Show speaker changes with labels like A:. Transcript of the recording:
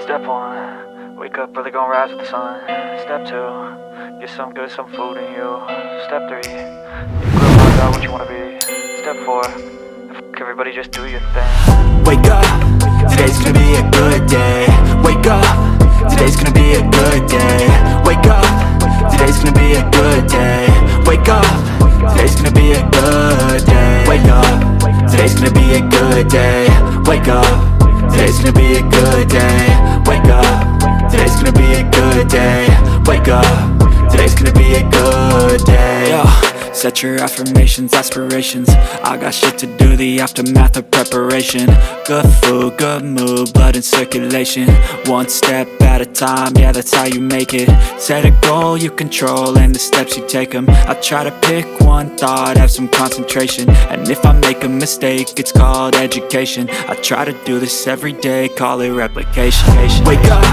A: Step 1, wake up early, gonna rise with the sun. Step 2, get some good, some food in you. Step 3, find out what you wanna be. Step 4, fuck everybody, just do your thing.
B: Wake up, today's gonna be a good day. Wake up, today's gonna be a good day. Wake up, today's gonna be a good day. Wake up, today's gonna be a good day. Wake up, today's gonna be a good day. Wake up, today's gonna be a good day. Wake up, today's gonna be a good day. Wake up, today's gonna be a good day. Yo, set your affirmations, aspirations. I got shit to do, the aftermath of preparation. Good food, good mood, blood in circulation. One step at a time, yeah, that's how you make it. Set a goal you control and the steps you take them. I try to pick one thought, have some concentration. And if I make a mistake, it's called education. I try to do this every day, call it replication. Wake up,